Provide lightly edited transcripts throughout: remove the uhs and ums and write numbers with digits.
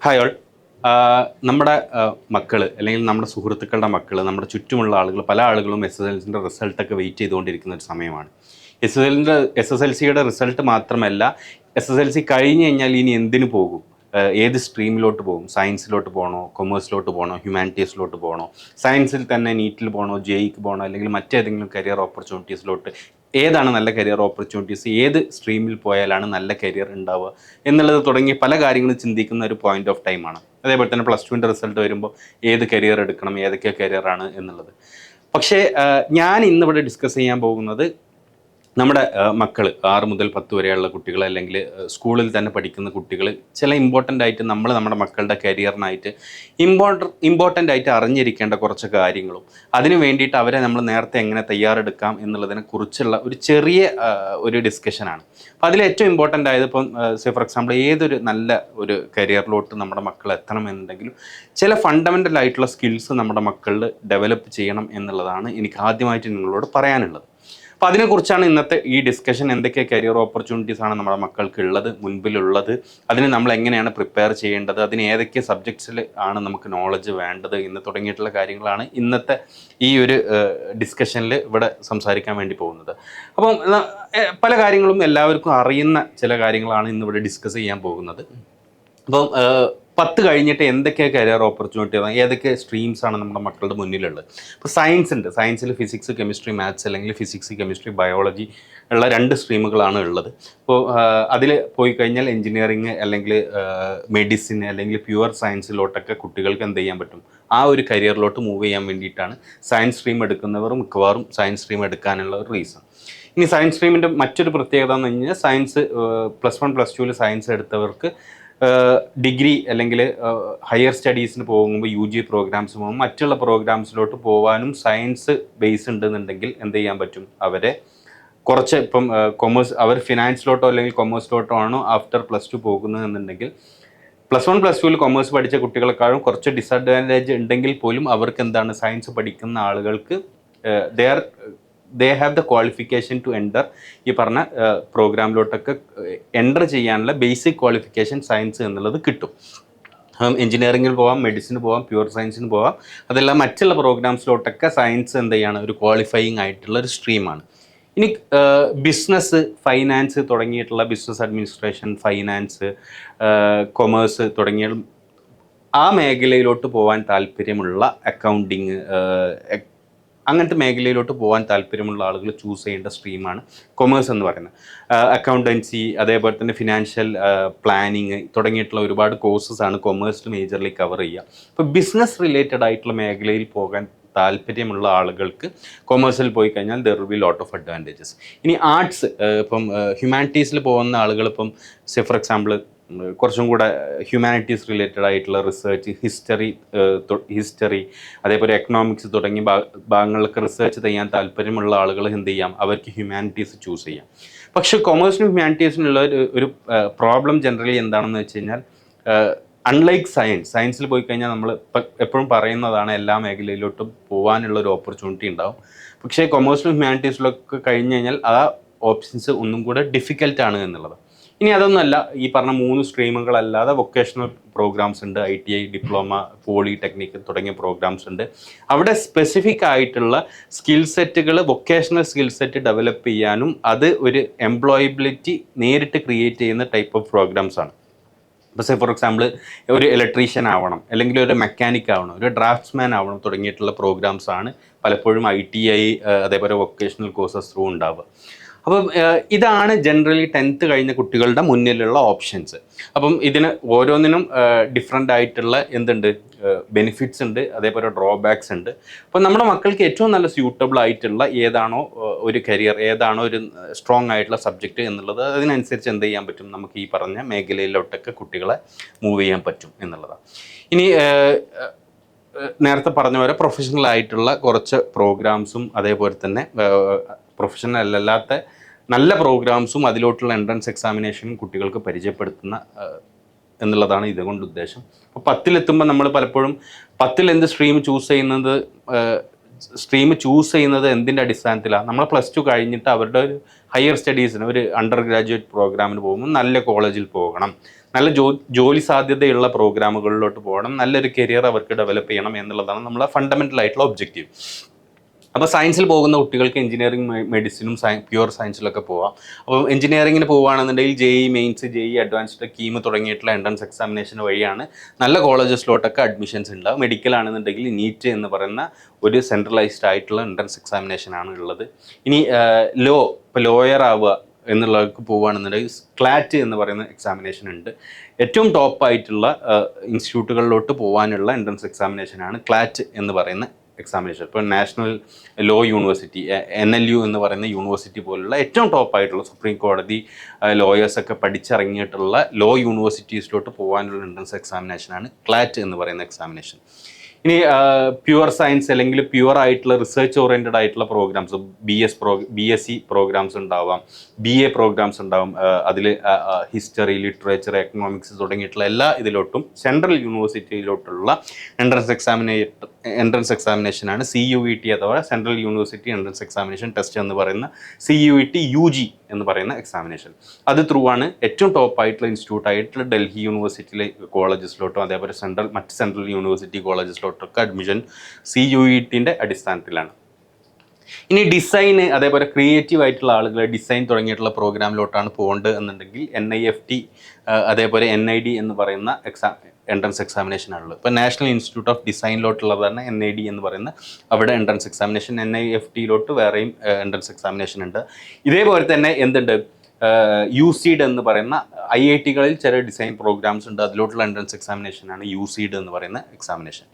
Hi all. നമ്മുടെ മക്കൾ അല്ലെങ്കിൽ നമ്മുടെ സുഹൃത്തുക്കളുടെ മക്കൾ, നമ്മുടെ ചുറ്റുമുള്ള ആളുകൾ, പല ആളുകളും എസ് എസ് എൽ സിൻ്റെ റിസൾട്ടൊക്കെ വെയിറ്റ് ചെയ്തുകൊണ്ടിരിക്കുന്ന ഒരു സമയമാണ്. എസ് എസ് എൽ സിയുടെ റിസൾട്ട് മാത്രമല്ല, എസ് എസ് എൽ സി കഴിഞ്ഞ് കഴിഞ്ഞാൽ ഇനി എന്തിനു പോകും, ഏത് സ്ട്രീമിലോട്ട് പോകും, സയൻസിലോട്ട് പോകണോ, കൊമേഴ്സിലോട്ട് പോകണോ, ഹ്യൂമാനിറ്റീസിലോട്ട് പോകണോ, സയൻസിൽ തന്നെ നീറ്റിൽ പോകണോ, ജെയ്ക്ക് പോകണോ, അല്ലെങ്കിൽ മറ്റേതെങ്കിലും കരിയർ ഓപ്പർച്യൂണിറ്റീസിലോട്ട്, ഏതാണ് നല്ല കരിയർ ഓപ്പർച്യൂണിറ്റീസ്, ഏത് സ്ട്രീമിൽ പോയാലാണ് നല്ല കരിയർ ഉണ്ടാവുക എന്നുള്ളത് തുടങ്ങിയ പല കാര്യങ്ങളും ചിന്തിക്കുന്ന ഒരു പോയിന്റ് ഓഫ് ടൈമാണ്. അതേപോലെ തന്നെ പ്ലസ് ടുവിൻ്റെ റിസൾട്ട് വരുമ്പോൾ ഏത് കരിയർ എടുക്കണം, ഏതൊക്കെ കരിയറാണ് എന്നുള്ളത്. പക്ഷേ ഞാൻ ഇന്നിവിടെ ഡിസ്കസ് ചെയ്യാൻ പോകുന്നത് നമ്മുടെ മക്കൾ 6 മുതൽ 10 വരെയുള്ള കുട്ടികൾ, അല്ലെങ്കിൽ സ്കൂളിൽ തന്നെ പഠിക്കുന്ന കുട്ടികൾ, ചില ഇമ്പോർട്ടൻ്റ് ആയിട്ട് നമ്മൾ നമ്മുടെ മക്കളുടെ കരിയറിനായിട്ട് ഇമ്പോർട്ടൻ്റ് ആയിട്ട് അറിഞ്ഞിരിക്കേണ്ട കുറച്ച് കാര്യങ്ങളും അതിന് വേണ്ടിയിട്ട് അവരെ നമ്മൾ നേരത്തെ എങ്ങനെ തയ്യാറെടുക്കാം എന്നുള്ളതിനെ കുറിച്ചുള്ള ഒരു ചെറിയ ഒരു ഡിസ്കഷനാണ്. അപ്പോൾ അതിൽ ഏറ്റവും ഇമ്പോർട്ടൻ്റ് ആയത്, ഇപ്പം ഫോർ എക്സാമ്പിൾ ഏതൊരു നല്ല ഒരു കരിയറിലോട്ട് നമ്മുടെ മക്കൾ എത്തണമെന്നുണ്ടെങ്കിലും ചില ഫണ്ടമെൻ്റൽ ആയിട്ടുള്ള സ്കിൽസ് നമ്മുടെ മക്കളിൽ ഡെവലപ്പ് ചെയ്യണം എന്നുള്ളതാണ് എനിക്ക് ആദ്യമായിട്ട് നിങ്ങളോട് പറയാനുള്ളത്. അപ്പോൾ അതിനെക്കുറിച്ചാണ് ഇന്നത്തെ ഈ ഡിസ്കഷൻ. എന്തൊക്കെ കരിയർ ഓപ്പർച്യൂണിറ്റീസ് ആണ് നമ്മുടെ മക്കൾക്ക് ഉള്ളത്, മുൻപിലുള്ളത്, അതിന് നമ്മൾ എങ്ങനെയാണ് പ്രിപ്പയർ ചെയ്യേണ്ടത്, അതിന് ഏതൊക്കെ സബ്ജക്ട്സിൽ ആണ് നമുക്ക് നോളജ് വേണ്ടത് എന്ന് തുടങ്ങിയിട്ടുള്ള കാര്യങ്ങളാണ് ഇന്നത്തെ ഈ ഒരു ഡിസ്കഷനിൽ ഇവിടെ സംസാരിക്കാൻ വേണ്ടി പോകുന്നത്. അപ്പം പല കാര്യങ്ങളും എല്ലാവർക്കും അറിയുന്ന ചില കാര്യങ്ങളാണ് ഇന്നിവിടെ ഡിസ്കസ് ചെയ്യാൻ പോകുന്നത്. അപ്പം 10 കഴിഞ്ഞിട്ട് എന്തൊക്കെ കരിയർ ഓപ്പർച്യൂണിറ്റി, ഏതൊക്കെ സ്ട്രീംസാണ് നമ്മുടെ മക്കളുടെ മുന്നിലുള്ളത്. ഇപ്പോൾ സയൻസ് ഉണ്ട്. സയൻസിൽ ഫിസിക്സ്, കെമിസ്ട്രി, മാത്സ്, അല്ലെങ്കിൽ ഫിസിക്സ്, കെമിസ്ട്രി, ബയോളജി ഉള്ള 2 സ്ട്രീമുകളാണ് ഉള്ളത്. അപ്പോൾ അതിൽ പോയി കഴിഞ്ഞാൽ എൻജിനീയറിങ്, അല്ലെങ്കിൽ മെഡിസിൻ, അല്ലെങ്കിൽ പ്യുവർ സയൻസിലോട്ടൊക്കെ കുട്ടികൾക്ക് എന്ത് ചെയ്യാൻ പറ്റും, ആ ഒരു കരിയറിലോട്ട് മൂവ് ചെയ്യാൻ വേണ്ടിയിട്ടാണ് സയൻസ് സ്ട്രീം എടുക്കുന്നവർ മിക്കവാറും സയൻസ് സ്ട്രീം എടുക്കാനുള്ള ഒരു റീസൺ. ഇനി സയൻസ് സ്ട്രീമിൻ്റെ മറ്റൊരു പ്രത്യേകത എന്ന് കഴിഞ്ഞാൽ, സയൻസ് +1 +2 സയൻസ് എടുത്തവർക്ക് ഡിഗ്രി അല്ലെങ്കിൽ ഹയർ സ്റ്റഡീസിന് പോകുമ്പോൾ UG പ്രോഗ്രാംസ് പോകുമ്പോൾ മറ്റുള്ള പ്രോഗ്രാംസിലോട്ട് പോകാനും സയൻസ് ബേസ് ഉണ്ടെന്നുണ്ടെങ്കിൽ എന്ത് ചെയ്യാൻ പറ്റും, അവരെ കുറച്ച് ഇപ്പം കൊമേഴ്സ്, അവർ ഫിനാൻസിലോട്ടോ അല്ലെങ്കിൽ കൊമേഴ്സിലോട്ടോ ആണോ ആഫ്റ്റർ +2 പോകുന്നത് എന്നുണ്ടെങ്കിൽ, +1 +2 കൊമേഴ്സ് പഠിച്ച കുട്ടികളെക്കാളും കുറച്ച് ഡിസഡ്വാൻറ്റേജ് ഉണ്ടെങ്കിൽ പോലും അവർക്ക് എന്താണ്, സയൻസ് പഠിക്കുന്ന ആളുകൾക്ക് they have the qualification two enter ഈ പറഞ്ഞ പ്രോഗ്രാമിലോട്ടൊക്കെ എൻ്റർ ചെയ്യാനുള്ള ബേസിക് ക്വാളിഫിക്കേഷൻ സയൻസ് എന്നുള്ളത് കിട്ടും. എഞ്ചിനീയറിങ്ങിൽ പോവാം, മെഡിസിന് പോവാം, പ്യുവർ സയൻസിന് പോവാം, അതെല്ലാം മറ്റുള്ള പ്രോഗ്രാംസിലോട്ടൊക്കെ സയൻസ് എന്ത് ചെയ്യാണ്, ഒരു ക്വാളിഫയിങ് ആയിട്ടുള്ള ഒരു സ്ട്രീമാണ്. ഇനി ബിസിനസ്, ഫൈനാൻസ് തുടങ്ങിയിട്ടുള്ള ബിസിനസ് അഡ്മിനിസ്ട്രേഷൻ, ഫൈനാൻസ്, കൊമേഴ്സ് തുടങ്ങിയ ആ മേഖലയിലോട്ട് പോകാൻ താല്പര്യമുള്ള, അക്കൗണ്ടിങ്, അങ്ങനത്തെ മേഖലയിലോട്ട് പോകാൻ താല്പര്യമുള്ള ആളുകൾ ചൂസ് ചെയ്യേണ്ട സ്ട്രീമാണ് കൊമേഴ്സ് എന്ന് പറയുന്നത്. അക്കൗണ്ടൻസി, അതേപോലെ തന്നെ ഫിനാൻഷ്യൽ പ്ലാനിങ് തുടങ്ങിയിട്ടുള്ള ഒരുപാട് കോഴ്സസാണ് കൊമേഴ്സിൽ മേജർലി കവർ ചെയ്യുക. ഇപ്പോൾ ബിസിനസ് റിലേറ്റഡ് ആയിട്ടുള്ള മേഖലയിൽ പോകാൻ താല്പര്യമുള്ള ആളുകൾക്ക് കൊമേഴ്സിൽ പോയി കഴിഞ്ഞാൽ there will be lot of advantages. ഇനി ആർട്സ്, ഇപ്പം ഹ്യൂമാനിറ്റീസിൽ പോകുന്ന ആളുകൾ, ഇപ്പം ഫോർ എക്സാമ്പിൾ കുറച്ചും കൂടെ ഹ്യൂമാനിറ്റീസ് റിലേറ്റഡ് ആയിട്ടുള്ള റിസർച്ച്, ഹിസ്റ്ററി, അതേപോലെ എക്കണോമിക്സ് തുടങ്ങിയ ഭാഗങ്ങളിലൊക്കെ റിസർച്ച് ചെയ്യാൻ താല്പര്യമുള്ള ആളുകൾ എന്ത് ചെയ്യാം, അവർക്ക് ഹ്യൂമാനിറ്റീസ് ചൂസ് ചെയ്യാം. പക്ഷേ കൊമേഴ്സിനും ഹ്യൂമാനിറ്റീസിനുള്ള ഒരു പ്രോബ്ലം ജനറലി എന്താണെന്ന് വെച്ച് കഴിഞ്ഞാൽ, അൺലൈക്ക് സയൻസിൽ പോയി കഴിഞ്ഞാൽ നമ്മൾ എപ്പോഴും പറയുന്നതാണ് എല്ലാ മേഖലയിലോട്ടും പോകാനുള്ള ഒരു ഓപ്പർച്യൂണിറ്റി ഉണ്ടാവും. പക്ഷേ കൊമേഴ്സിലും ഹ്യൂമാനിറ്റീസിലൊക്കെ കഴിഞ്ഞ് കഴിഞ്ഞാൽ ആ ഓപ്ഷൻസ് ഒന്നും കൂടെ ഡിഫിക്കൽട്ടാണ് എന്നുള്ളത്. ഇനി അതൊന്നുമല്ല, ഈ പറഞ്ഞ 3 സ്ട്രീമുകളല്ലാതെ വൊക്കേഷണൽ പ്രോഗ്രാംസ് ഉണ്ട്, ITI, ഡിപ്ലോമ, പോളിടെക്നിക് തുടങ്ങിയ പ്രോഗ്രാംസ് ഉണ്ട്. അവിടെ സ്പെസിഫിക് ആയിട്ടുള്ള സ്കിൽ സെറ്റുകൾ, വൊക്കേഷണൽ സ്കിൽ സെറ്റ് ഡെവലപ്പ് ചെയ്യാനും അത് ഒരു എംപ്ലോയബിലിറ്റി നേരിട്ട് ക്രിയേറ്റ് ചെയ്യുന്ന ടൈപ്പ് ഓഫ് പ്രോഗ്രാംസ് ആണ്. ഇപ്പോൾ ഫോർ എക്സാമ്പിൾ ഒരു ഇലക്ട്രീഷ്യൻ ആവണം, അല്ലെങ്കിൽ ഒരു മെക്കാനിക് ആവണം, ഒരു ഡ്രാഫ്റ്റ്സ്മാൻ ആവണം തുടങ്ങിയിട്ടുള്ള പ്രോഗ്രാംസാണ് പലപ്പോഴും ITI അതേപോലെ വൊക്കേഷണൽ കോഴ്സസ് ത്രൂ ഉണ്ടാവുക. അപ്പം ഇതാണ് ജനറലി 10th കഴിഞ്ഞ കുട്ടികളുടെ മുന്നിലുള്ള ഓപ്ഷൻസ്. അപ്പം ഇതിന് ഓരോന്നിനും ഡിഫറെൻ്റ് ആയിട്ടുള്ള എന്തുണ്ട്, ബെനിഫിറ്റ്സ് ഉണ്ട്, അതേപോലെ ഡ്രോബാക്സ് ഉണ്ട്. അപ്പം നമ്മുടെ മക്കൾക്ക് ഏറ്റവും നല്ല സ്യൂട്ടബിൾ ആയിട്ടുള്ള ഏതാണോ ഒരു കരിയർ, ഏതാണോ ഒരു സ്ട്രോങ് ആയിട്ടുള്ള സബ്ജക്റ്റ് എന്നുള്ളത്, അതിനനുസരിച്ച് എന്ത് ചെയ്യാൻ പറ്റും, നമുക്ക് ഈ പറഞ്ഞ മേഖലയിലോട്ടൊക്കെ കുട്ടികളെ മൂവ് ചെയ്യാൻ പറ്റും എന്നുള്ളതാണ്. ഇനി നേരത്തെ പറഞ്ഞ പോലെ പ്രൊഫഷണൽ ആയിട്ടുള്ള കുറച്ച് പ്രോഗ്രാംസും, അതേപോലെ തന്നെ പ്രൊഫഷണൽ അല്ലാത്ത നല്ല പ്രോഗ്രാംസും അതിലോട്ടുള്ള എൻട്രൻസ് എക്സാമിനേഷനും കുട്ടികൾക്ക് പരിചയപ്പെടുത്തുന്ന എന്നുള്ളതാണ് ഇതുകൊണ്ട് ഉദ്ദേശം. അപ്പോൾ 10ലെത്തുമ്പോൾ നമ്മൾ പലപ്പോഴും 10ൽ എന്ത് സ്ട്രീം ചൂസ് ചെയ്യുന്നത് സ്ട്രീം ചൂസ് ചെയ്യുന്നത് എന്തിൻ്റെ അടിസ്ഥാനത്തിലാണ്? നമ്മൾ +2 കഴിഞ്ഞിട്ട് അവരുടെ ഒരു ഹയർ സ്റ്റഡീസിന് ഒരു അണ്ടർ ഗ്രാജുവേറ്റ് പ്രോഗ്രാമിന് പോകുമ്പോൾ നല്ല കോളേജിൽ പോകണം, നല്ല ജോലി സാധ്യതയുള്ള പ്രോഗ്രാമുകളിലോട്ട് പോകണം, നല്ലൊരു കരിയർ അവർക്ക് ഡെവലപ്പ് ചെയ്യണം എന്നുള്ളതാണ് നമ്മളെ ഫണ്ടമെൻ്റൽ ആയിട്ടുള്ള ഒബ്ജക്റ്റീവ്. അപ്പോൾ സയൻസിൽ പോകുന്ന കുട്ടികൾക്ക് എഞ്ചിനീയറിംഗ്, മെഡിസിനും പ്യുവർ സയൻസിലൊക്കെ പോവാം. അപ്പോൾ എഞ്ചിനീയറിംഗിന് പോകുകയാണെന്നുണ്ടെങ്കിൽ JEE mains, JEE advanced, KEAM തുടങ്ങിയിട്ടുള്ള എൻട്രൻസ് എക്സാമിനേഷൻ വഴിയാണ് നല്ല കോളേജസിലോട്ടൊക്കെ അഡ്മിഷൻസ് ഉണ്ടാവും. മെഡിക്കൽ ആണെന്നുണ്ടെങ്കിൽ നീറ്റ് എന്ന് പറയുന്ന ഒരു സെൻട്രലൈസ്ഡ് ആയിട്ടുള്ള എൻട്രൻസ് എക്സാമിനേഷനാണ് ഉള്ളത്. ഇനി ഇപ്പോൾ ലോയർ ആവുക എന്നുള്ളവർക്ക് പോവുകയാണെന്നുണ്ടെങ്കിൽ ക്ലാറ്റ് എന്ന് പറയുന്ന എക്സാമിനേഷൻ ഉണ്ട്. ഏറ്റവും ടോപ്പായിട്ടുള്ള ഇൻസ്റ്റിറ്റ്യൂട്ടുകളിലോട്ട് പോകാനുള്ള എൻട്രൻസ് എക്സാമിനേഷനാണ് ക്ലാറ്റ് എന്ന് പറയുന്ന എക്സാമിനേഷൻ. ഇപ്പോൾ നാഷണൽ ലോ യൂണിവേഴ്സിറ്റി, NLU എന്ന് പറയുന്ന യൂണിവേഴ്സിറ്റി പോലുള്ള ഏറ്റവും ടോപ്പായിട്ടുള്ള സുപ്രീം കോടതി ലോയേഴ്സൊക്കെ പഠിച്ചിറങ്ങിയിട്ടുള്ള ലോ യൂണിവേഴ്സിറ്റീസിലോട്ട് പോകാനുള്ള എൻട്രൻസ് എക്സാമിനേഷനാണ് ക്ലാറ്റ് എന്ന് പറയുന്ന എക്സാമിനേഷൻ. ഇനി പ്യുവർ സയൻസ് അല്ലെങ്കിൽ പ്യുവർ ആയിട്ടുള്ള റിസർച്ച് ഓറിയൻറ്റഡ് ആയിട്ടുള്ള പ്രോഗ്രാംസ്, BSc പ്രോഗ്രാംസ് ഉണ്ടാവാം, BA പ്രോഗ്രാംസ് ഉണ്ടാവും. അതിൽ ഹിസ്റ്ററി, ലിറ്ററേച്ചർ, എക്കണോമിക്സ് തുടങ്ങിയിട്ടുള്ള എല്ലാ ഇതിലോട്ടും സെൻട്രൽ യൂണിവേഴ്സിറ്റിയിലോട്ടുള്ള എൻട്രൻസ് എക്സാമിനേഷനാണ് CUET അഥവാ central university entrance examination test എന്ന് പറയുന്ന CUET UG എന്ന് പറയുന്ന എക്സാമിനേഷൻ. അത് ത്രൂ ആണ് ഏറ്റവും ടോപ്പായിട്ടുള്ള ഇൻസ്റ്റിറ്റ്യൂട്ട് ആയിട്ടുള്ള ഡൽഹി യൂണിവേഴ്സിറ്റിയിലെ കോളേജസിലോട്ടും അതേപോലെ മറ്റ് സെൻട്രൽ യൂണിവേഴ്സിറ്റി കോളേജസിലോട്ടൊക്കെ അഡ്മിഷൻ CUETൻ്റെ അടിസ്ഥാനത്തിലാണ്. ഇനി ഡിസൈന്, അതേപോലെ ക്രിയേറ്റീവ് ആയിട്ടുള്ള ആളുകൾ ഡിസൈൻ തുടങ്ങിയിട്ടുള്ള പ്രോഗ്രാമിലോട്ടാണ് പോകേണ്ടത് എന്നുണ്ടെങ്കിൽ NIFT അതേപോലെ NID എന്ന് പറയുന്ന എൻട്രൻസ് എക്സാമിനേഷനാണുള്ളത്. ഇപ്പോൾ നാഷണൽ ഇൻസ്റ്റിറ്റ്യൂട്ട് ഓഫ് ഡിസൈനിലോട്ടുള്ളതാണ് NID എന്ന് പറയുന്ന അവിടെ എൻട്രൻസ് എക്സാമിനേഷൻ. NIFTയിലോട്ട് വേറെയും എൻട്രൻസ് എക്സാമിനേഷൻ ഉണ്ട്. ഇതേപോലെ തന്നെ എന്തുണ്ട്, USEED എന്ന് പറയുന്ന IITകളിൽ ചില ഡിസൈൻ പ്രോഗ്രാംസ് ഉണ്ട്, അതിലോട്ടുള്ള എൻട്രൻസ് എക്സാമിനേഷനാണ് USEED എന്ന് പറയുന്ന എക്സാമിനേഷൻ.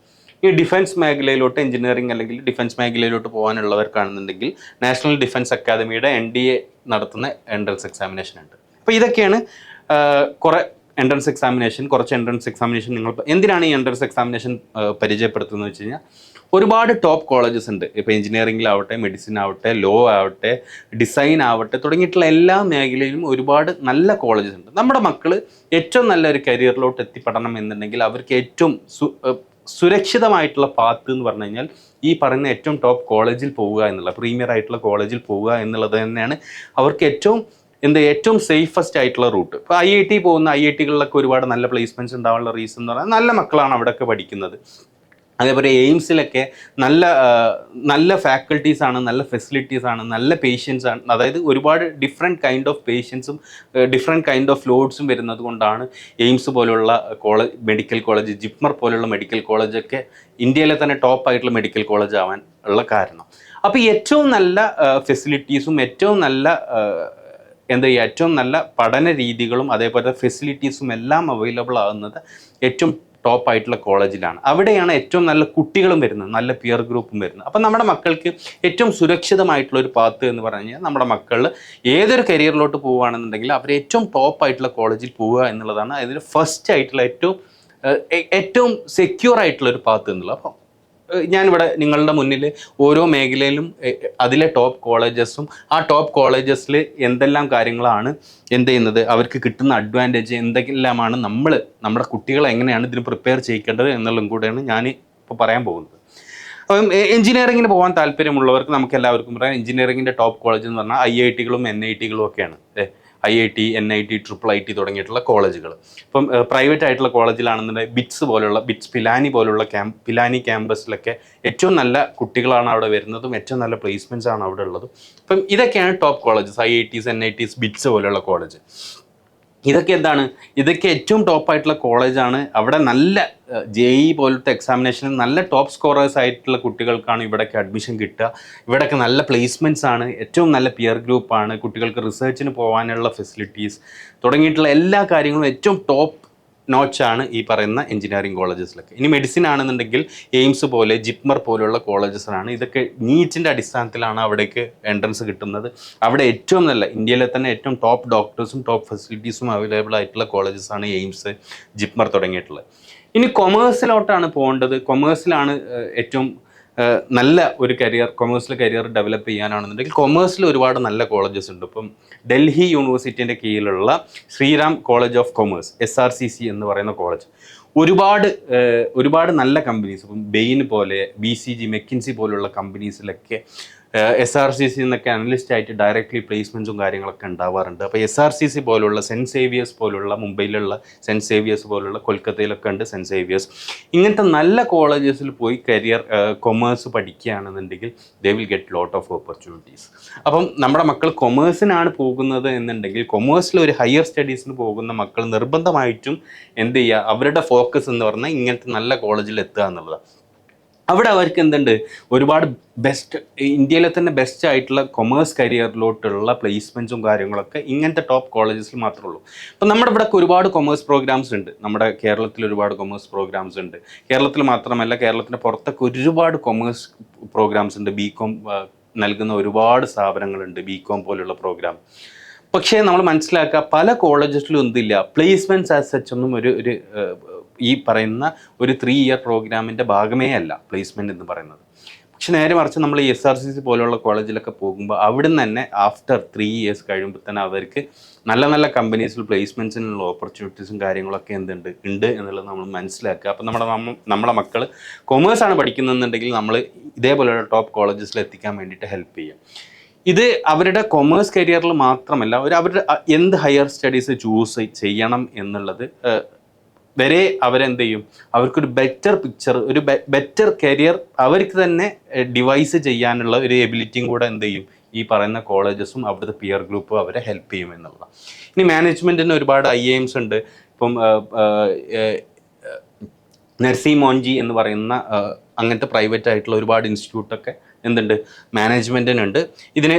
ഈ ഡിഫൻസ് മേഖലയിലോട്ട്, എഞ്ചിനീയറിംഗ് അല്ലെങ്കിൽ ഡിഫൻസ് മേഖലയിലോട്ട് പോകാനുള്ളവർക്കാണെന്നുണ്ടെങ്കിൽ നാഷണൽ ഡിഫൻസ് അക്കാദമിയുടെ NDA നടത്തുന്ന എൻട്രൻസ് എക്സാമിനേഷൻ ഉണ്ട്. അപ്പോൾ ഇതൊക്കെയാണ് കുറേ എൻട്രൻസ് എക്സാമിനേഷൻ. കുറച്ച് എൻട്രൻസ് എക്സാമിനേഷൻ നിങ്ങൾ എന്തിനാണ് ഈ എൻട്രൻസ് എക്സാമിനേഷൻ പരിചയപ്പെടുത്തുന്നത് വെച്ച് കഴിഞ്ഞാൽ, ഒരുപാട് ടോപ്പ് കോളേജസ് ഉണ്ട്. ഇപ്പോൾ എഞ്ചിനീയറിംഗിലാവട്ടെ, മെഡിസിൻ ആവട്ടെ, ലോ ആവട്ടെ, ഡിസൈൻ ആവട്ടെ തുടങ്ങിയിട്ടുള്ള എല്ലാ മേഖലയിലും ഒരുപാട് നല്ല കോളേജസ് ഉണ്ട്. നമ്മുടെ മക്കൾ ഏറ്റവും നല്ലൊരു കരിയറിലോട്ട് എത്തിപ്പെടണം എന്നുണ്ടെങ്കിൽ അവർക്ക് ഏറ്റവും സുരക്ഷിതമായിട്ടുള്ള പാത്ത് എന്ന് പറഞ്ഞു കഴിഞ്ഞാൽ ഈ പറയുന്ന ഏറ്റവും ടോപ്പ് കോളേജിൽ പോവുക എന്നുള്ള, പ്രീമിയർ ആയിട്ടുള്ള കോളേജിൽ പോവുക എന്നുള്ളത് തന്നെയാണ് അവർക്ക് ഏറ്റവും സേഫസ്റ്റ് ആയിട്ടുള്ള റൂട്ട്. ഇപ്പോൾ IIT പോകുന്ന IITകളിലൊക്കെ ഒരുപാട് നല്ല പ്ലേസ്മെൻറ്റ്സ് ഉണ്ടാവാനുള്ള റീസൺ എന്ന് പറഞ്ഞാൽ നല്ല മക്കളാണ് അവിടെയൊക്കെ പഠിക്കുന്നത്. അതേപോലെ എയിംസിലൊക്കെ നല്ല ഫാക്കൽറ്റീസാണ്, നല്ല ഫെസിലിറ്റീസാണ്, നല്ല പേഷ്യൻസാണ്. അതായത് ഒരുപാട് ഡിഫറെൻറ്റ് കൈൻഡ് ഓഫ് പേഷ്യൻസും ഡിഫറെൻറ്റ് കൈൻഡ് ഓഫ് ലോഡ്സും വരുന്നത് കൊണ്ടാണ് എയിംസ് പോലുള്ള മെഡിക്കൽ കോളേജ്, ജിപ്മർ പോലുള്ള മെഡിക്കൽ കോളേജൊക്കെ ഇന്ത്യയിലെ തന്നെ ടോപ്പായിട്ടുള്ള മെഡിക്കൽ കോളേജ് ആവാൻ ഉള്ള കാരണം. അപ്പോൾ ഏറ്റവും നല്ല ഫെസിലിറ്റീസും ഏറ്റവും നല്ല പഠന രീതികളും അതേപോലെ ഫെസിലിറ്റീസും എല്ലാം അവൈലബിൾ ആകുന്നത് ഏറ്റവും ടോപ്പായിട്ടുള്ള കോളേജിലാണ്. അവിടെയാണ് ഏറ്റവും നല്ല കുട്ടികളും വരുന്നത്, നല്ല പിയർ ഗ്രൂപ്പും വരുന്നത്. അപ്പം നമ്മുടെ മക്കൾക്ക് ഏറ്റവും സുരക്ഷിതമായിട്ടുള്ള ഒരു പാത്ത് എന്ന് പറഞ്ഞു കഴിഞ്ഞാൽ നമ്മുടെ മക്കൾ ഏതൊരു കരിയറിലോട്ട് പോവുകയാണെന്നുണ്ടെങ്കിൽ അവർ ഏറ്റവും ടോപ്പായിട്ടുള്ള കോളേജിൽ പോവുക എന്നുള്ളതാണ് അതിൽ ഫസ്റ്റ് ആയിട്ടുള്ള ഏറ്റവും സെക്യൂർ ആയിട്ടുള്ള ഒരു പാത്ത് എന്നുള്ളത്. അപ്പം ഞാനിവിടെ നിങ്ങളുടെ മുന്നിൽ ഓരോ മേഖലയിലും അതിലെ ടോപ്പ് കോളേജസും ആ ടോപ്പ് കോളേജസിൽ എന്തെല്ലാം കാര്യങ്ങളാണ് ചെയ്യുന്നത്, അവർക്ക് കിട്ടുന്ന അഡ്വാൻറ്റേജ് എന്തെല്ലാമാണ്, നമ്മുടെ കുട്ടികളെ എങ്ങനെയാണ് ഇതിന് പ്രിപ്പയർ ചെയ്യിക്കേണ്ടത് എന്നുള്ളതും കൂടെയാണ് ഞാൻ ഇപ്പോൾ പറയാൻ പോകുന്നത്. അപ്പം എഞ്ചിനീയറിങ്ങിന് പോകാൻ താല്പര്യമുള്ളവർക്ക് നമുക്ക് എല്ലാവർക്കും പറയാം, എഞ്ചിനീയറിങ്ങിൻ്റെ ടോപ്പ് കോളേജ് എന്ന് പറഞ്ഞാൽ IITകളും NITകളും ഒക്കെയാണ്. IIT, NIT, IIIT തുടങ്ങിയിട്ടുള്ള കോളേജുകൾ. ഇപ്പം പ്രൈവറ്റ് ആയിട്ടുള്ള കോളേജിലാണെന്നുണ്ടെങ്കിൽ പിലാനി ക്യാമ്പസിലൊക്കെ ഏറ്റവും നല്ല കുട്ടികളാണ് അവിടെ വരുന്നതും ഏറ്റവും നല്ല പ്ലേസ്മെൻറ്റ്സ് ആണ് അവിടെ ഉള്ളതും. അപ്പം ഇതൊക്കെയാണ് top colleges, IITs, NITs, BITS പോലുള്ള കോളേജ്. ഇതൊക്കെ ഏറ്റവും ടോപ്പായിട്ടുള്ള കോളേജാണ്. അവിടെ നല്ല JEE പോലത്തെ എക്സാമിനേഷനിൽ നല്ല ടോപ്പ് സ്കോറേഴ്സ് ആയിട്ടുള്ള കുട്ടികൾക്കാണ് ഇവിടേക്ക് അഡ്മിഷൻ കിട്ടുക. ഇവിടെയൊക്കെ നല്ല പ്ലേസ്മെൻറ്റ്സ് ആണ്, ഏറ്റവും നല്ല പിയർ ഗ്രൂപ്പാണ്, കുട്ടികൾക്ക് റിസർച്ചിന് പോകാനുള്ള ഫെസിലിറ്റീസ് തുടങ്ങിയിട്ടുള്ള എല്ലാ കാര്യങ്ങളും ഏറ്റവും ടോപ്പ് നോച്ചാണ് ഈ പറയുന്ന എഞ്ചിനീയറിംഗ് കോളേജസിലൊക്കെ. ഇനി മെഡിസിൻ ആണെന്നുണ്ടെങ്കിൽ എയിംസ് പോലെ, ജിപ്മർ പോലുള്ള കോളേജസാണ്. ഇതൊക്കെ നീറ്റിൻ്റെ അടിസ്ഥാനത്തിലാണ് അവിടേക്ക് എൻട്രൻസ് കിട്ടുന്നത്. അവിടെ ഏറ്റവും നല്ല, ഇന്ത്യയിലെ തന്നെ ഏറ്റവും ടോപ്പ് ഡോക്ടേഴ്സും ടോപ്പ് ഫെസിലിറ്റീസും അവൈലബിൾ ആയിട്ടുള്ള കോളേജസാണ് എയിംസ്, ജിപ്മർ തുടങ്ങിയിട്ടുള്ളത്. ഇനി കൊമേഴ്സിലോട്ടാണ് പോകേണ്ടത്. കൊമേഴ്സിലാണ് ഏറ്റവും നല്ല ഒരു കൊമേഴ്സിൽ കരിയർ ഡെവലപ്പ് ചെയ്യാനാണെന്നുണ്ടെങ്കിൽ കൊമേഴ്സിൽ ഒരുപാട് നല്ല കോളേജസ് ഉണ്ട്. ഇപ്പം ഡൽഹി യൂണിവേഴ്സിറ്റീൻ്റെ കീഴിലുള്ള Shriram college of commerce, SRCC എന്ന് പറയുന്ന കോളേജ് ഒരുപാട് നല്ല കമ്പനീസ്, ഇപ്പം ബെയിൻ പോലെ, BCG, മെക്കിൻസി പോലുള്ള കമ്പനീസിലൊക്കെ SRCC എന്നൊക്കെ അനലിസ്റ്റ് ആയിട്ട് ഡയറക്റ്റ്ലി പ്ലേസ്മെൻറ്റ്സും കാര്യങ്ങളൊക്കെ ഉണ്ടാവാറുണ്ട്. അപ്പോൾ SRCC പോലുള്ള, സെൻറ്റ് സേവിയേഴ്സ് പോലുള്ള, മുംബൈയിലുള്ള സെൻറ്റ് സേവിയേഴ്സ് പോലുള്ള, കൊൽക്കത്തയിലൊക്കെ ഉണ്ട് സെൻറ്റ് സേവിയേഴ്സ്, ഇങ്ങനത്തെ നല്ല കോളേജസിൽ പോയി കൊമേഴ്സ് പഠിക്കുകയാണെന്നുണ്ടെങ്കിൽ they will get lot of opportunities. അപ്പം നമ്മുടെ മക്കൾ കൊമേഴ്സിനാണ് പോകുന്നത് എന്നുണ്ടെങ്കിൽ, കൊമേഴ്സിൽ ഒരു ഹയർ സ്റ്റഡീസിന് പോകുന്ന മക്കൾ നിർബന്ധമായിട്ടും എന്ത് ചെയ്യുക, അവരുടെ ഫോക്കസ് എന്ന് പറഞ്ഞാൽ ഇങ്ങനത്തെ നല്ല കോളേജിൽ എത്തുക എന്നുള്ളതാണ്. അവിടെ അവർക്ക് എന്തുണ്ട്, ഒരുപാട് ബെസ്റ്റ്, ഇന്ത്യയിലെ തന്നെ ബെസ്റ്റ് ആയിട്ടുള്ള കൊമേഴ്സ് കരിയറിലോട്ടുള്ള പ്ലേസ്മെൻറ്റ്സും കാര്യങ്ങളൊക്കെ ഇങ്ങനത്തെ ടോപ്പ് കോളേജസിൽ മാത്രമേ ഉള്ളൂ. അപ്പം നമ്മുടെ ഇവിടെ ഒരുപാട് കൊമേഴ്സ് പ്രോഗ്രാംസ് ഉണ്ട്, നമ്മുടെ കേരളത്തിൽ ഒരുപാട് കൊമേഴ്സ് പ്രോഗ്രാംസ് ഉണ്ട്. കേരളത്തിൽ മാത്രമല്ല, കേരളത്തിൻ്റെ പുറത്തൊക്കെ ഒരുപാട് കൊമേഴ്സ് പ്രോഗ്രാംസ് ഉണ്ട്. BCom നൽകുന്ന ഒരുപാട് സ്ഥാപനങ്ങളുണ്ട്, BCom പോലുള്ള പ്രോഗ്രാം. പക്ഷേ നമ്മൾ മനസ്സിലാക്കുക, പല കോളേജസിലും എന്തില്ല, പ്ലേസ്മെൻറ്റ്സ് ആസ് സച്ച് ഒന്നും ഒരു ഈ പറയുന്ന ഒരു 3 ഇയർ പ്രോഗ്രാമിൻ്റെ ഭാഗമേ അല്ല പ്ലേസ്മെൻറ്റ് എന്ന് പറയുന്നത്. പക്ഷെ നേരെ മറിച്ച് നമ്മൾ ഈ SRCC പോലുള്ള കോളേജിലൊക്കെ പോകുമ്പോൾ അവിടുന്ന് തന്നെ ആഫ്റ്റർ 3 ഇയേഴ്സ് കഴിയുമ്പോൾ തന്നെ അവർക്ക് നല്ല നല്ല കമ്പനീസിൽ പ്ലേസ്മെൻറ്റ്സിനുള്ള ഓപ്പർച്യൂണിറ്റീസും കാര്യങ്ങളൊക്കെ ഉണ്ട് എന്നുള്ളത് നമ്മൾ മനസ്സിലാക്കുക. അപ്പം നമ്മളെ മക്കൾ കൊമേഴ്സാണ് പഠിക്കുന്നതെന്നുണ്ടെങ്കിൽ നമ്മൾ ഇതേപോലെയുള്ള ടോപ്പ് കോളേജസിൽ എത്തിക്കാൻ വേണ്ടിയിട്ട് ഹെൽപ്പ് ചെയ്യും. ഇത് അവരുടെ കൊമേഴ്സ് കരിയറിൽ മാത്രമല്ല, അവരുടെ എന്ത് ഹയർ സ്റ്റഡീസ് ചൂസ് ചെയ്യണം എന്നുള്ളത് വരെ അവരെന്ത് ചെയ്യും, അവർക്കൊരു ബെറ്റർ പിക്ചർ, ഒരു ബെറ്റർ കരിയർ അവർക്ക് തന്നെ ഡിവൈസ് ചെയ്യാനുള്ള ഒരു എബിലിറ്റിയും കൂടെ എന്ത് ചെയ്യും, ഈ പറയുന്ന കോളേജസും അവിടുത്തെ പിയർ ഗ്രൂപ്പും അവരെ ഹെൽപ്പ് ചെയ്യും എന്നുള്ളതാണ്. ഇനി മാനേജ്മെൻറ്റിന് ഒരുപാട് IIMs ഉണ്ട്. ഇപ്പം നർസി മോൻജി എന്ന് പറയുന്ന അങ്ങനത്തെ പ്രൈവറ്റ് ആയിട്ടുള്ള ഒരുപാട് ഇൻസ്റ്റിറ്റ്യൂട്ടൊക്കെ എന്തുണ്ട്, മാനേജ്മെൻറ്റിനുണ്ട്. ഇതിന്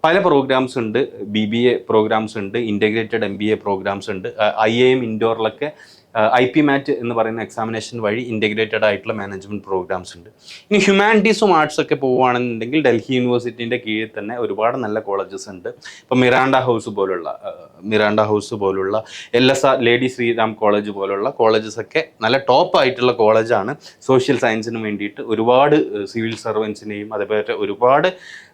പല പ്രോഗ്രാംസ് ഉണ്ട്. BBA പ്രോഗ്രാംസ് ഉണ്ട്, ഇൻ്റഗ്രേറ്റഡ് MBA പ്രോഗ്രാംസ് ഉണ്ട്. IIM ഇൻഡോറിലൊക്കെ IPMAT എന്ന് പറയുന്ന എക്സാമിനേഷൻ വഴി ഇൻ്റഗ്രേറ്റഡ് ആയിട്ടുള്ള മാനേജ്മെൻറ്റ് പ്രോഗ്രാംസ് ഉണ്ട്. ഇനി ഹ്യൂമാനിറ്റീസും ആർട്സൊക്കെ പോവുകയാണെന്നുണ്ടെങ്കിൽ ഡൽഹി യൂണിവേഴ്സിറ്റീൻ്റെ കീഴിൽ തന്നെ ഒരുപാട് നല്ല കോളേജസ് ഉണ്ട്. ഇപ്പോൾ മിറാണ്ട ഹൗസ് പോലുള്ള LSR ലേഡി ശ്രീറാം കോളേജ് പോലുള്ള കോളേജസൊക്കെ നല്ല ടോപ്പ് ആയിട്ടുള്ള കോളേജാണ്. സോഷ്യൽ സയൻസിന് വേണ്ടിയിട്ട് ഒരുപാട് സിവിൽ സർവൻസിനെയും അതേപോലെ ഒരുപാട്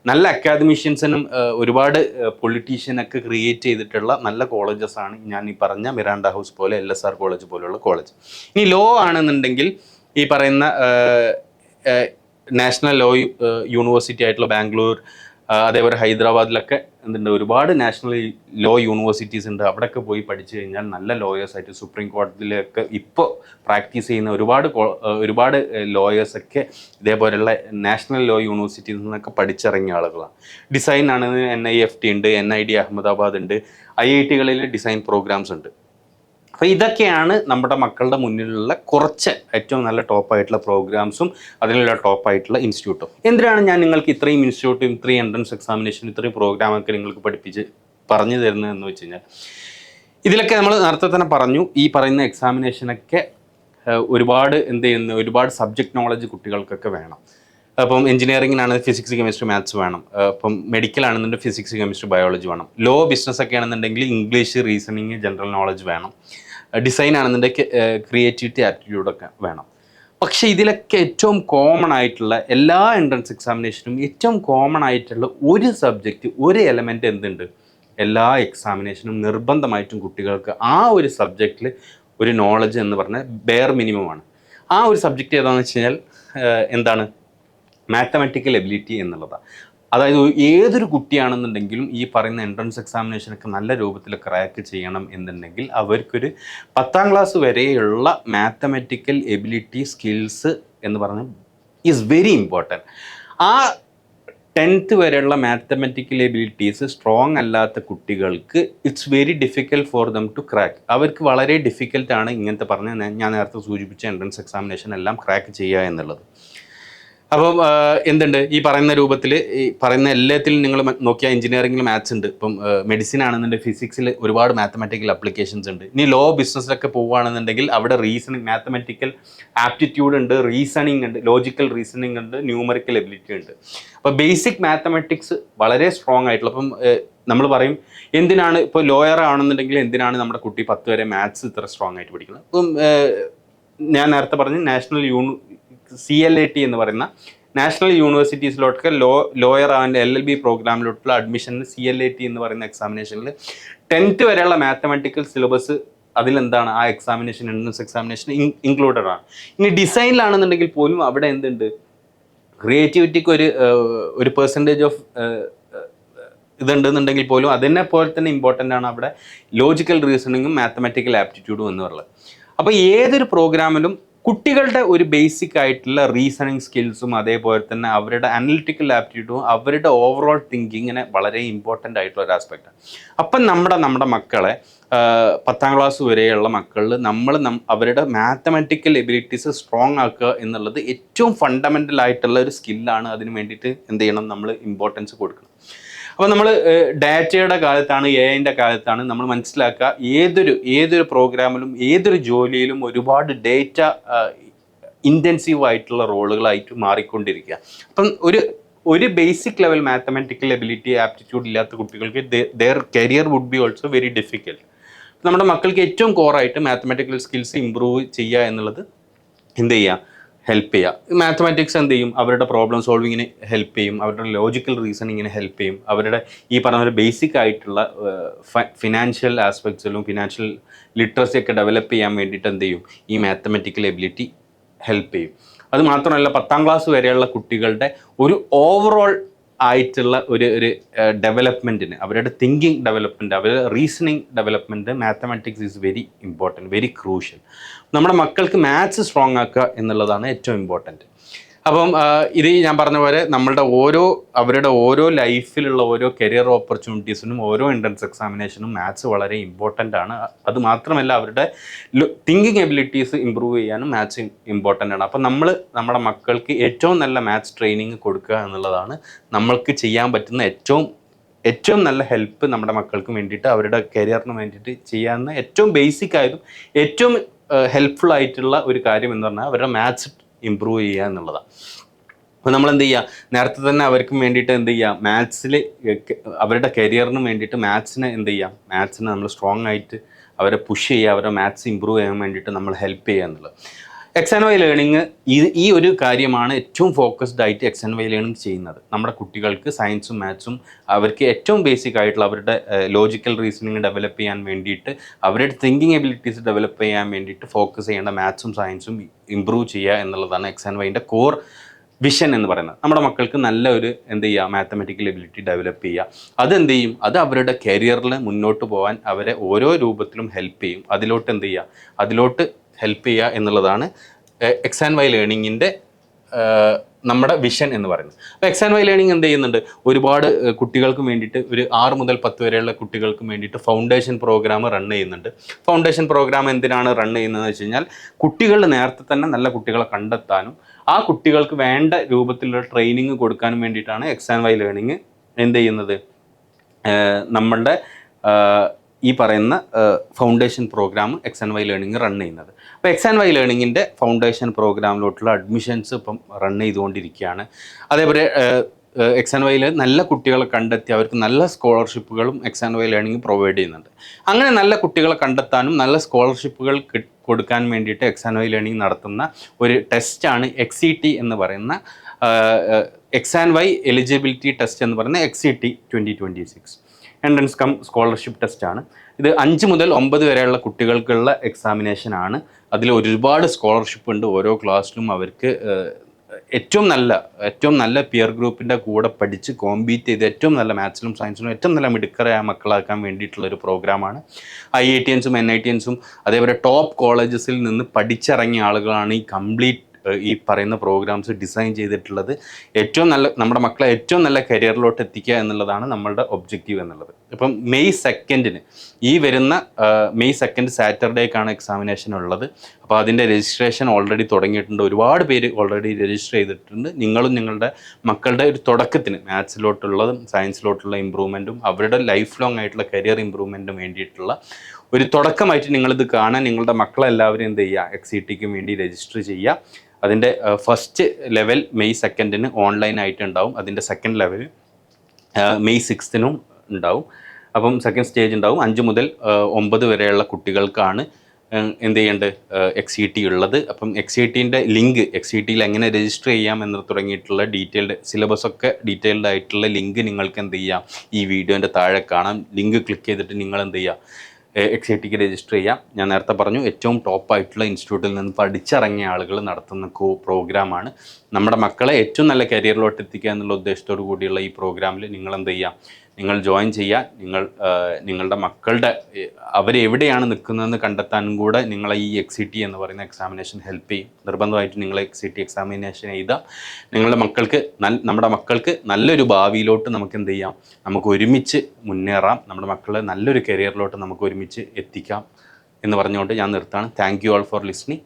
നല്ല അക്കാദമിഷ്യൻസിനും ഒരുപാട് പൊളിറ്റീഷ്യനൊക്കെ ക്രിയേറ്റ് ചെയ്തിട്ടുള്ള നല്ല കോളേജസാണ് ഞാൻ ഈ പറഞ്ഞ മിറാണ്ട ഹൗസ് പോലെ, LSR കോളേജ് പോലുള്ള കോളേജ്. ഇനി ലോ ആണെന്നുണ്ടെങ്കിൽ ഈ പറയുന്ന നാഷണൽ ലോ യൂണിവേഴ്സിറ്റി ആയിട്ടുള്ള ബാംഗ്ലൂർ, അതേപോലെ ഹൈദരാബാദിലൊക്കെ എന്തുണ്ട്, ഒരുപാട് നാഷണൽ ലോ യൂണിവേഴ്സിറ്റീസ് ഉണ്ട്. അവിടെയൊക്കെ പോയി പഠിച്ചു കഴിഞ്ഞാൽ നല്ല ലോയേഴ്സായിട്ട് സുപ്രീം കോടതിയിലൊക്കെ ഇപ്പോൾ പ്രാക്ടീസ് ചെയ്യുന്ന ഒരുപാട് ലോയേഴ്സൊക്കെ ഇതേപോലെയുള്ള നാഷണൽ ലോ യൂണിവേഴ്സിറ്റീസിൽ നിന്നൊക്കെ പഠിച്ചിറങ്ങിയ ആളുകളാണ്. ഡിസൈൻ ആണെങ്കിൽ NIFT ഉണ്ട്, NID അഹമ്മദാബാദ് ഉണ്ട്, IITകളിൽ ഡിസൈൻ പ്രോഗ്രാംസ് ഉണ്ട്. അപ്പോൾ ഇതൊക്കെയാണ് നമ്മുടെ മക്കളുടെ മുന്നിലുള്ള കുറച്ച് ഏറ്റവും നല്ല ടോപ്പായിട്ടുള്ള പ്രോഗ്രാംസും അതിലുള്ള ടോപ്പായിട്ടുള്ള ഇൻസ്റ്റിറ്റ്യൂട്ടും. എന്തിനാണ് ഞാൻ നിങ്ങൾക്ക് ഇത്രയും ഇൻസ്റ്റിറ്റ്യൂട്ടും ഇത്രയും എൻട്രൻസ് എക്സാമിനേഷൻ ഇത്രയും പ്രോഗ്രാമൊക്കെ നിങ്ങൾക്ക് പറഞ്ഞു തരുന്നതെന്ന് വെച്ച് കഴിഞ്ഞാൽ, ഇതിലൊക്കെ നമ്മൾ നേരത്തെ തന്നെ പറഞ്ഞു, ഈ പറയുന്ന എക്സാമിനേഷനൊക്കെ ഒരുപാട് സബ്ജക്റ്റ് നോളജ് കുട്ടികൾക്കൊക്കെ വേണം. അപ്പം എഞ്ചിനീയറിംഗിനാണെങ്കിൽ ഫിസിക്സ് കെമിസ്ട്രി മാത്സ് വേണം. ഇപ്പം മെഡിക്കൽ ആണെന്നുണ്ടെങ്കിൽ ഫിസിക്സ് കെമിസ്ട്രി ബയോളജി വേണം. ലോ ബിസിനസ് ഒക്കെ ആണെന്നുണ്ടെങ്കിൽ ഇംഗ്ലീഷ്, റീസണിങ്, ജനറൽ നോളജ് വേണം. ഡിസൈൻ ആണെന്നുണ്ടെങ്കിൽ ക്രിയേറ്റിവിറ്റി, ആറ്റിറ്റ്യൂഡൊക്കെ വേണം. പക്ഷേ ഇതിലൊക്കെ ഏറ്റവും കോമൺ ആയിട്ടുള്ള എല്ലാ എൻട്രൻസ് എക്സാമിനേഷനും ഏറ്റവും കോമൺ ആയിട്ടുള്ള ഒരു സബ്ജക്റ്റ്, ഒരു എലമെൻറ്റ് എന്തുണ്ട്, എല്ലാ എക്സാമിനേഷനും നിർബന്ധമായിട്ടും കുട്ടികൾക്ക് ആ ഒരു സബ്ജക്റ്റിൽ ഒരു നോളജ് എന്ന് പറഞ്ഞാൽ ബെയർ മിനിമമാണ്. ആ ഒരു സബ്ജക്റ്റ് ഏതാണെന്ന് വെച്ച് കഴിഞ്ഞാൽ എന്താണ്, മാത്തമാറ്റിക്കൽ എബിലിറ്റി എന്നുള്ളതാണ്. അതായത് ഏതൊരു കുട്ടിയാണെന്നുണ്ടെങ്കിലും ഈ പറയുന്ന എൻട്രൻസ് എക്സാമിനേഷനൊക്കെ നല്ല രൂപത്തിൽ ക്രാക്ക് ചെയ്യണം എന്നുണ്ടെങ്കിൽ അവർക്കൊരു 10ാം ക്ലാസ് വരെയുള്ള മാത്തമാറ്റിക്കൽ എബിലിറ്റി സ്കിൽസ് എന്ന് പറഞ്ഞാൽ ഈസ് വെരി ഇമ്പോർട്ടൻറ്റ്. ആ 10th വരെയുള്ള മാത്തമാറ്റിക്കൽ എബിലിറ്റീസ് സ്ട്രോങ് അല്ലാത്ത കുട്ടികൾക്ക് it's very difficult for them to crack. അവർക്ക് വളരെ ഡിഫിക്കൽട്ടാണ് ഇങ്ങനത്തെ ഞാൻ നേരത്തെ സൂചിപ്പിച്ച എൻട്രൻസ് എക്സാമിനേഷൻ എല്ലാം ക്രാക്ക് ചെയ്യുക എന്നുള്ളത്. അപ്പം എന്തുണ്ട്, ഈ പറയുന്ന രൂപത്തിൽ ഈ പറയുന്ന എല്ലാത്തിലും നിങ്ങൾ നോക്കിയാൽ എഞ്ചിനീയറിംഗിൽ മാത്സ് ഉണ്ട്. ഇപ്പം മെഡിസിൻ ആണെന്നുണ്ടെങ്കിൽ ഫിസിക്സിൽ ഒരുപാട് മാത്തമാറ്റിക്കൽ അപ്ലിക്കേഷൻസ് ഉണ്ട്. ഇനി ലോ ബിസിനസ്സിലൊക്കെ പോവുകയാണെന്നുണ്ടെങ്കിൽ അവിടെ റീസണിങ്, മാത്തമാറ്റിക്കൽ ആപ്റ്റിറ്റ്യൂഡ് ഉണ്ട്, റീസണിങ് ഉണ്ട്, ലോജിക്കൽ റീസണിങ് ഉണ്ട്, ന്യൂമറിക്കൽ എബിലിറ്റി ഉണ്ട്. അപ്പോൾ ബേസിക് മാത്തമാറ്റിക്സ് വളരെ സ്ട്രോങ് ആയിട്ടുള്ള, അപ്പം നമ്മൾ പറയും എന്തിനാണ് ഇപ്പോൾ ലോയർ ആണെന്നുണ്ടെങ്കിൽ എന്തിനാണ് നമ്മുടെ കുട്ടി 10 വരെ മാത്സ് ഇത്ര സ്ട്രോങ് ആയിട്ട് പഠിക്കുന്നത്. ഇപ്പം ഞാൻ നേരത്തെ പറഞ്ഞു നാഷണൽ CLAT എന്ന് പറയുന്ന നാഷണൽ യൂണിവേഴ്സിറ്റീസിലോട്ടൊക്കെ ലോയർ ആൻഡ് LLB പ്രോഗ്രാമിലോട്ടുള്ള അഡ്മിഷന് CLAT എന്ന് പറയുന്ന എക്സാമിനേഷനിൽ 10th വരെയുള്ള മാത്തമാറ്റിക്കൽ സിലബസ് അതിലെന്താണ് ആ എക്സാമിനേഷൻ എൻട്രൻസ് എക്സാമിനേഷൻ ഇൻക്ലൂഡഡ് ആണ്. ഇനി ഡിസൈനിലാണെന്നുണ്ടെങ്കിൽ പോലും അവിടെ എന്തുണ്ട്, ക്രിയേറ്റിവിറ്റിക്ക് ഒരു പെർസെൻറ്റേജ് ഓഫ് ഇതുണ്ടെന്നുണ്ടെങ്കിൽ പോലും അതിനെ പോലെ തന്നെ ഇമ്പോർട്ടൻ്റ് ആണ് അവിടെ ലോജിക്കൽ റീസണിങ്ങും മാത്തമാറ്റിക്കൽ ആപ്റ്റിറ്റ്യൂഡും എന്ന് പറയുന്നത്. അപ്പോൾ ഏതൊരു പ്രോഗ്രാമിലും കുട്ടികളുടെ ഒരു ബേസിക് ആയിട്ടുള്ള റീസണിങ് സ്കിൽസും അതേപോലെ തന്നെ അവരുടെ അനലിറ്റിക്കൽ ആപ്റ്റിറ്റ്യൂഡും അവരുടെ ഓവറോൾ തിങ്കിങ്ങിനെ വളരെ ഇമ്പോർട്ടൻ്റ് ആയിട്ടുള്ള ഒരു ആസ്പെക്റ്റാണ്. അപ്പം നമ്മുടെ മക്കളെ 10ാം ക്ലാസ് വരെയുള്ള മക്കളിൽ അവരുടെ മാത്തമാറ്റിക്കൽ എബിലിറ്റീസ് സ്ട്രോങ് ആക്കുക എന്നുള്ളത് ഏറ്റവും ഫണ്ടമെൻ്റൽ ആയിട്ടുള്ള ഒരു സ്കില്ലാണ്. അതിന് വേണ്ടിയിട്ട് എന്ത് ചെയ്യണം, നമ്മൾ ഇമ്പോർട്ടൻസ് കൊടുക്കണം. അപ്പോൾ നമ്മൾ ഡാറ്റയുടെ കാലത്താണ്, AI-ൻ്റെ കാലത്താണ് നമ്മൾ മനസ്സിലാക്കുക ഏതൊരു പ്രോഗ്രാമിലും ഏതൊരു ജോലിയിലും ഒരുപാട് ഡേറ്റ ഇൻറ്റൻസീവ് ആയിട്ടുള്ള റോളുകളായിട്ട് മാറിക്കൊണ്ടിരിക്കുക. അപ്പം ഒരു basic level mathematical ability aptitude ഇല്ലാത്ത കുട്ടികൾക്ക് their career would be also very difficult. നമ്മുടെ മക്കൾക്ക് ഏറ്റവും കോറായിട്ട് മാത്തമാറ്റിക്കൽ സ്കിൽസ് ഇമ്പ്രൂവ് ചെയ്യുക എന്നുള്ളത് എന്ത് ചെയ്യുക, ഹെൽപ്പ് ചെയ്യുക. മാത്തമാറ്റിക്സ് എന്ത് ചെയ്യും, അവരുടെ പ്രോബ്ലം സോൾവിങ്ങിന് ഹെൽപ്പ് ചെയ്യും, അവരുടെ ലോജിക്കൽ റീസണിങ്ങിന് ഹെൽപ്പ് ചെയ്യും, അവരുടെ ഈ പറഞ്ഞ ഒരു ബേസിക് ആയിട്ടുള്ള ഫിനാൻഷ്യൽ ആസ്പെക്ട്സിലും ഫിനാൻഷ്യൽ ലിറ്ററസി ഒക്കെ ഡെവലപ്പ് ചെയ്യാൻ വേണ്ടിയിട്ട് എന്ത് ചെയ്യും, ഈ മാത്തമാറ്റിക്കൽ എബിലിറ്റി ഹെൽപ്പ് ചെയ്യും. അത് മാത്രമല്ല 10ാം ക്ലാസ് വരെയുള്ള കുട്ടികളുടെ ഒരു ഓവറോൾ ആയിട്ടുള്ള ഒരു ഡെവലപ്മെൻറ്റിന്, അവരുടെ തിങ്കിങ് ഡെവലപ്മെൻറ്റ്, അവരുടെ reasoning development, mathematics is very important, very crucial. നമ്മുടെ മക്കൾക്ക് മാത്സ് സ്ട്രോങ് ആക്കുക എന്നുള്ളതാണ് ഏറ്റവും ഇമ്പോർട്ടൻറ്റ്. അപ്പം ഇത് ഞാൻ പറഞ്ഞ പോലെ അവരുടെ ഓരോ ലൈഫിലുള്ള ഓരോ കരിയർ ഓപ്പർച്യൂണിറ്റീസിനും ഓരോ എൻട്രൻസ് എക്സാമിനേഷനും മാത്സ് വളരെ ഇമ്പോർട്ടൻ്റ് ആണ്. അത് മാത്രമല്ല അവരുടെ തിങ്കിങ് എബിലിറ്റീസ് ഇമ്പ്രൂവ് ചെയ്യാനും മാത്സ് ഇമ്പോർട്ടൻ്റ് ആണ്. അപ്പം നമ്മുടെ മക്കൾക്ക് ഏറ്റവും നല്ല മാത്സ് ട്രെയിനിങ് കൊടുക്കുക എന്നുള്ളതാണ് നമ്മൾക്ക് ചെയ്യാൻ പറ്റുന്ന ഏറ്റവും നല്ല ഹെൽപ്പ് നമ്മുടെ മക്കൾക്ക് വേണ്ടിയിട്ട്, അവരുടെ കരിയറിന് വേണ്ടിയിട്ട് ചെയ്യാവുന്ന ഏറ്റവും ബേസിക് ആയതും ഏറ്റവും ഹെൽപ്ഫുൾ ആയിട്ടുള്ള ഒരു കാര്യം എന്ന് പറഞ്ഞാൽ അവരുടെ മാത്സ് ഇമ്പ്രൂവ് ചെയ്യുക എന്നുള്ളതാണ്. അപ്പോൾ നമ്മൾ എന്ത് ചെയ്യുക, നേരത്തെ തന്നെ അവർക്ക് വേണ്ടിയിട്ട് എന്ത് ചെയ്യുക, മാത്സിൽ അവരുടെ കരിയറിന് വേണ്ടിയിട്ട് മാത്സിനെ നമ്മൾ സ്ട്രോങ് ആയിട്ട് അവരെ പുഷ് ചെയ്യുക, അവരുടെ മാത്സ് ഇമ്പ്രൂവ് ചെയ്യാൻ വേണ്ടിയിട്ട് നമ്മൾ ഹെൽപ്പ് ചെയ്യുക എന്നുള്ളത്. XNY ലേണിംഗ് ഈ ഒരു കാര്യമാണ് ഏറ്റവും ഫോക്കസ്ഡ് ആയിട്ട് XNY ലേണിംഗ് ചെയ്യുന്നത്. നമ്മുടെ കുട്ടികൾക്ക് സയൻസും മാത്സും അവർക്ക് ഏറ്റവും ബേസിക് ആയിട്ടുള്ള അവരുടെ ലോജിക്കൽ റീസണിങ് ഡെവലപ്പ് ചെയ്യാൻ വേണ്ടിയിട്ട്, അവരുടെ തിങ്കിങ് എബിലിറ്റീസ് ഡെവലപ്പ് ചെയ്യാൻ വേണ്ടിയിട്ട് ഫോക്കസ് ചെയ്യേണ്ട മാത്സും സയൻസും ഇമ്പ്രൂവ് ചെയ്യുക എന്നുള്ളതാണ് XNYൻ്റെ കോർ വിഷൻ എന്ന് പറയുന്നത്. നമ്മുടെ മക്കൾക്ക് നല്ല ഒരു മാത്തമാറ്റിക്കൽ എബിലിറ്റി ഡെവലപ്പ് ചെയ്യുക. അതെന്ത് ചെയ്യും, അത് അവരുടെ കരിയറിൽ മുന്നോട്ട് പോകാൻ അവരെ ഓരോ രൂപത്തിലും ഹെൽപ്പ് ചെയ്യും. അതിലോട്ട് ഹെൽപ്പ് ചെയ്യുക എന്നുള്ളതാണ് XNY ലേണിങ്ങിൻ്റെ നമ്മുടെ വിഷൻ എന്ന് പറയുന്നത്. അപ്പോൾ XNY ലേണിംഗ് എന്ത് ചെയ്യുന്നുണ്ട്, ഒരുപാട് കുട്ടികൾക്ക് വേണ്ടിയിട്ട് ഒരു 6 മുതൽ 10 വരെയുള്ള കുട്ടികൾക്ക് വേണ്ടിയിട്ട് ഫൗണ്ടേഷൻ പ്രോഗ്രാം റൺ ചെയ്യുന്നുണ്ട്. ഫൗണ്ടേഷൻ പ്രോഗ്രാം എന്തിനാണ് റൺ ചെയ്യുന്നതെന്ന് വെച്ച് കഴിഞ്ഞാൽ, കുട്ടികളുടെ നേരത്തെ തന്നെ നല്ല കുട്ടികളെ കണ്ടെത്താനും ആ കുട്ടികൾക്ക് വേണ്ട രൂപത്തിലുള്ള ട്രെയിനിങ് കൊടുക്കാനും വേണ്ടിയിട്ടാണ് XNY ലേണിംഗ് എന്ത് ചെയ്യുന്നത്, നമ്മളുടെ ഈ പറയുന്ന foundation program XNY learning run ചെയ്യുന്നത്. അപ്പോൾ XNY ലേണിങ്ങിൻ്റെ ഫൗണ്ടേഷൻ പ്രോഗ്രാമിലോട്ടുള്ള അഡ്മിഷൻസ് ഇപ്പം റൺ ചെയ്തുകൊണ്ടിരിക്കുകയാണ്. അതേപോലെ XNYയിൽ നല്ല കുട്ടികളെ കണ്ടെത്തി അവർക്ക് നല്ല സ്കോളർഷിപ്പുകളും XNY ലേണിംഗ് പ്രൊവൈഡ് ചെയ്യുന്നുണ്ട്. അങ്ങനെ നല്ല കുട്ടികളെ കണ്ടെത്താനും നല്ല സ്കോളർഷിപ്പുകൾ കൊടുക്കാൻ വേണ്ടിയിട്ട് XNY ലേണിംഗ് നടത്തുന്ന ഒരു ടെസ്റ്റാണ് XCT എന്ന് പറയുന്ന XNY എലിജിബിലിറ്റി ടെസ്റ്റ് എന്ന് പറയുന്ന XCT 2026 എൻട്രൻസ് കം സ്കോളർഷിപ്പ് ടെസ്റ്റാണ്. ഇത് 5 മുതൽ 9 വരെയുള്ള കുട്ടികൾക്കുള്ള എക്സാമിനേഷനാണ്. അതിൽ ഒരുപാട് സ്കോളർഷിപ്പ് ഉണ്ട്. ഓരോ ക്ലാസ്സിലും അവർക്ക് ഏറ്റവും നല്ല പിയർ ഗ്രൂപ്പിൻ്റെ കൂടെ പഠിച്ച് കോമ്പീറ്റ് ചെയ്ത് ഏറ്റവും നല്ല മാത്സിലും സയൻസിലും ഏറ്റവും നല്ല മിടുക്കരായ മക്കളാക്കാൻ വേണ്ടിയിട്ടുള്ളൊരു പ്രോഗ്രാമാണ്. IITiansഉം NITiansഉം അതേപോലെ ടോപ്പ് കോളേജസിൽ നിന്ന് പഠിച്ചിറങ്ങിയ ആളുകളാണ് ഈ പറയുന്ന പ്രോഗ്രാംസ് ഡിസൈൻ ചെയ്തിട്ടുള്ളത്. നമ്മുടെ മക്കളെ ഏറ്റവും നല്ല കരിയറിലോട്ട് എത്തിക്കുക എന്നുള്ളതാണ് നമ്മളുടെ ഒബ്ജക്റ്റീവ് എന്നുള്ളത്. ഇപ്പം മെയ് 2 ഈ വരുന്ന മെയ് 2 സാറ്റർഡേക്കാണ് എക്സാമിനേഷൻ ഉള്ളത്. അപ്പോൾ അതിൻ്റെ രജിസ്ട്രേഷൻ ഓൾറെഡി തുടങ്ങിയിട്ടുണ്ട്. ഒരുപാട് പേര് ഓൾറെഡി രജിസ്റ്റർ ചെയ്തിട്ടുണ്ട്. നിങ്ങളും നിങ്ങളുടെ മക്കളുടെ ഒരു തുടക്കത്തിന് മാത്സിലോട്ടുള്ളതും സയൻസിലോട്ടുള്ള ഇമ്പ്രൂവ്മെൻറ്റും അവരുടെ ലൈഫ് ലോങ് ആയിട്ടുള്ള കരിയർ ഇമ്പ്രൂവ്മെൻറ്റും വേണ്ടിയിട്ടുള്ള ഒരു തുടക്കമായിട്ട് നിങ്ങളിത് കാണാൻ നിങ്ങളുടെ മക്കളെല്ലാവരും എന്ത് ചെയ്യുക, XCTക്ക് വേണ്ടി രജിസ്റ്റർ ചെയ്യുക. അതിൻ്റെ ഫസ്റ്റ് ലെവൽ മെയ് 2 ഓൺലൈനായിട്ട് ഉണ്ടാവും. അതിൻ്റെ സെക്കൻഡ് ലെവൽ മെയ് 6 ഉണ്ടാവും. അപ്പം സെക്കൻഡ് സ്റ്റേജ് ഉണ്ടാവും. 5 മുതൽ 9 വരെയുള്ള കുട്ടികൾക്കാണ് എന്ത് ചെയ്യേണ്ടത്, XCT ഉള്ളത്. അപ്പം XCTൻ്റെ ലിങ്ക്, XCTയിൽ എങ്ങനെ രജിസ്റ്റർ ചെയ്യാം എന്ന് തുടങ്ങിയിട്ടുള്ള സിലബസൊക്കെ ഡീറ്റെയിൽഡ് ആയിട്ടുള്ള ലിങ്ക് നിങ്ങൾക്ക് എന്ത് ചെയ്യാം, ഈ വീഡിയോൻ്റെ താഴെ കാണാം. ലിങ്ക് ക്ലിക്ക് ചെയ്തിട്ട് നിങ്ങൾ എന്ത് ചെയ്യുക, XITക്ക് രജിസ്റ്റർ ചെയ്യാം. ഞാൻ നേരത്തെ പറഞ്ഞു ഏറ്റവും ടോപ്പായിട്ടുള്ള ഇൻസ്റ്റിറ്റ്യൂട്ടിൽ നിന്ന് പഠിച്ചിറങ്ങിയ ആളുകൾ നടത്തുന്ന പ്രോഗ്രാമാണ്. നമ്മുടെ മക്കളെ ഏറ്റവും നല്ല കരിയറിലോട്ട് എത്തിക്കുക എന്നുള്ള ഉദ്ദേശത്തോടു കൂടിയുള്ള ഈ പ്രോഗ്രാമിൽ നിങ്ങൾ എന്ത് ചെയ്യുക, നിങ്ങൾ ജോയിൻ ചെയ്യുക. നിങ്ങളുടെ മക്കളുടെ അവരെവിടെയാണ് നിൽക്കുന്നതെന്ന് കണ്ടെത്താനും കൂടെ നിങ്ങളെ ഈ XIT എന്ന് പറയുന്ന എക്സാമിനേഷൻ ഹെൽപ്പ് ചെയ്യും. നിർബന്ധമായിട്ട് നിങ്ങൾ XIT എക്സാമിനേഷൻ ചെയ്താൽ നമ്മുടെ മക്കൾക്ക് നല്ലൊരു ഭാവിയിലോട്ട് നമുക്ക് എന്ത് ചെയ്യാം, നമുക്ക് ഒരുമിച്ച് മുന്നേറാം. നമ്മുടെ മക്കളെ നല്ലൊരു കരിയറിലോട്ട് നമുക്ക് ഒരുമിച്ച് എത്തിക്കാം എന്ന് പറഞ്ഞുകൊണ്ട് ഞാൻ നിർത്താണ്. Thank you all for listening.